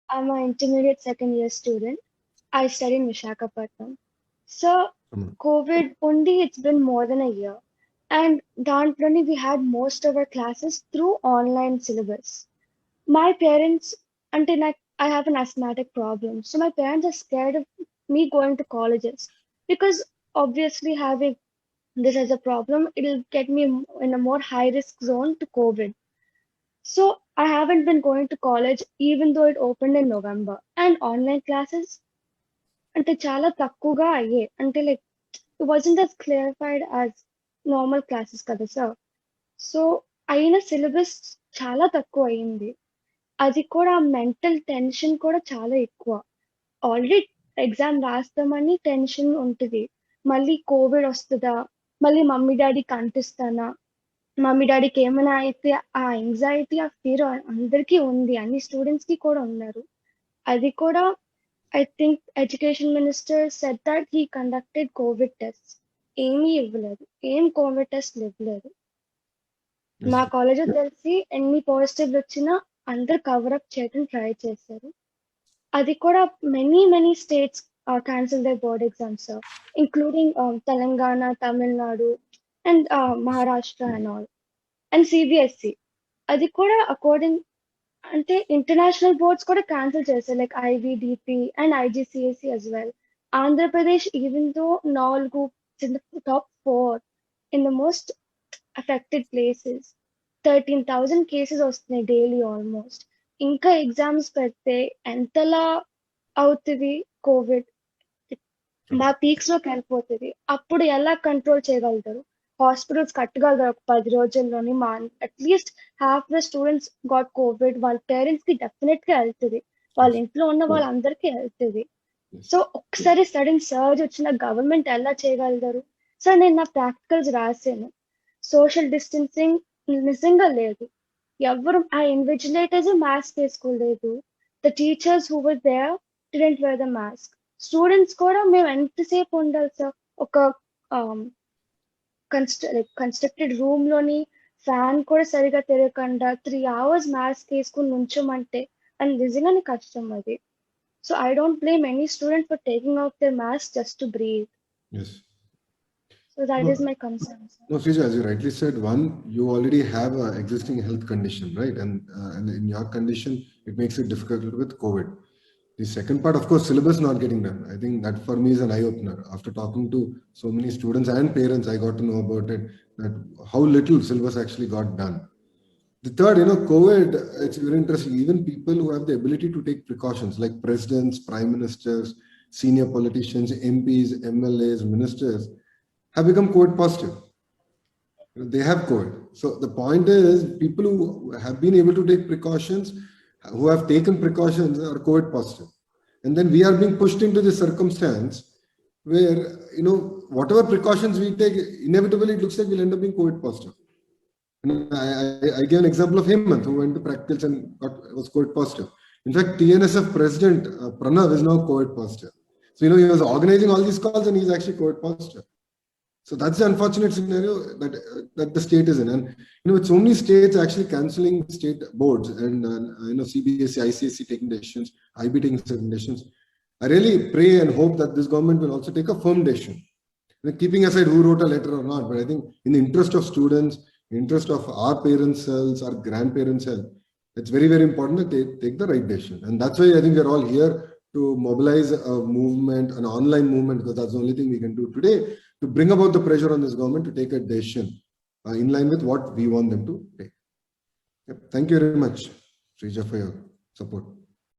I'm an intermediate second year student. I study in Visakhapatnam. So, COVID only, it's been more than a year. And Dantloni, we had most of our classes through online syllabus. My parents, until I have an asthmatic problem, so my parents are scared of me going to colleges because obviously having this as a problem, it'll get me in a more high risk zone to COVID. So I haven't been going to college even though it opened in November. And online classes అంటే చాలా తక్కువగా అయ్యాయి. అంటే like it wasn't as clarified as normal classes కదా sir. So అయిన syllabus చాలా తక్కువ అయింది. అది కూడా మెంటల్ టెన్షన్ కూడా చాలా ఎక్కువ. ఆల్రెడీ ఎగ్జామ్ రాస్తామని టెన్షన్ ఉంటుంది. మళ్ళీ కోవిడ్ వస్తుందా? మళ్ళీ మమ్మీ డాడీకి అంటిస్తానా? మమ్మీ డాడీకి ఏమైనా అయితే ఆ యాంగ్జైటీ, ఆ ఫియర్ అందరికీ ఉంది. అన్ని స్టూడెంట్స్ కి కూడా ఉన్నారు. అది కూడా I think education minister said that he conducted COVID tests. ఏమీ ఇవ్వలేదు. ఏం కోవిడ్ టెస్ట్ ఇవ్వలేదు. మా కాలేజ్ తెలిసి ఎన్ని పాజిటివ్ వచ్చినా అందరు కవర్ అప్ చేయడం ట్రై చేశారు. అది కూడా many states cancelled their board exams, sir, including Telangana, Tamil Nadu, and Maharashtra and all. And CBSE. అది కూడా according అంటే ఇంటర్నేషనల్ బోర్డ్స్ కూడా క్యాన్సిల్ చేశారు like IBDP and IGCSE as well. Andhra Pradesh even though 4 in the top 4 in the most affected places. 13,000 cases వస్తున్నాయి daily almost. ఇంకా exams పెడితే ఎంతలా అవుతుంది కోవిడ్? మా పీక్స్ లోకి వెళ్ళిపోతుంది. అప్పుడు ఎలా కంట్రోల్ చేయగలుగుతారు? హాస్పిటల్స్ కట్టగలరు ఒక 10 రోజుల్లోని. మా at least half the students got Covid. వాళ్ళ పేరెంట్స్ కి డెఫినెట్ గా వెళ్తుంది. వాళ్ళ ఇంట్లో ఉన్న వాళ్ళందరికీ వెళ్తుంది. సో ఒకసారి సడన్ సర్జ్ వచ్చిన గవర్నమెంట్ ఎలా చేయగలుగుతారు? సార్ నేను నా ప్రాక్టికల్స్ రాసాను. సోషల్ డిస్టెన్సింగ్ నిజంగా లేదు. ఎవరు ఆ ఇన్విజిలేటర్స్ మాస్క్ వేసుకోలేదు. The teachers who were there didn't wear the mask. Students కూడా మేము ఎంతసేపు ఉండాలి సార్? ఒక కన్స్ట్రక్టెడ్ రూమ్ లోని ఫ్యాన్ కూడా సరిగా తిరగకుండా 3 hours మాస్క్ వేసుకుని నుంచోమంటే అది నిజంగానే కష్టం అది. So I don't blame any student for taking of their mask just to breathe. So that is my concern, sir. No, Srija, as you rightly said, one, you already have an existing health condition, right? And in your condition, it makes it difficult with COVID. The second part, of course, syllabus not getting done. I think that for me is an eye-opener. After talking to so many students and parents, I got to know about it, that how little syllabus actually got done. The third, COVID, it's very interesting. Even people who have the ability to take precautions, like presidents, prime ministers, senior politicians, MPs, MLAs, ministers, have become COVID positive. They have COVID. So the point is, people who have been able to take precautions, who have taken precautions, are COVID positive. And then we are being pushed into this circumstance where, whatever precautions we take, inevitably it looks like we'll end up being COVID positive. And I gave an example of Hemant, who went to practicals and was COVID positive. In fact, TNSF president, Pranav, is now COVID positive. So, he was organizing all these calls and he's actually COVID positive. So that's the unfortunate scenario that the state is in. And, with so many states actually cancelling state boards and, CBSE, ICSE taking decisions, IB taking certain decisions, I really pray and hope that this government will also take a firm decision. Keeping aside who wrote a letter or not, but I think in the interest of students, interest of our parents' health, our grandparents' health, it's very, very important that they take the right decision. And that's why I think we're all here to mobilize a movement, an online movement, because that's the only thing we can do today to bring about the pressure on this government to take a decision in line with what we want them to take. Thank you very much, Srija, for your support.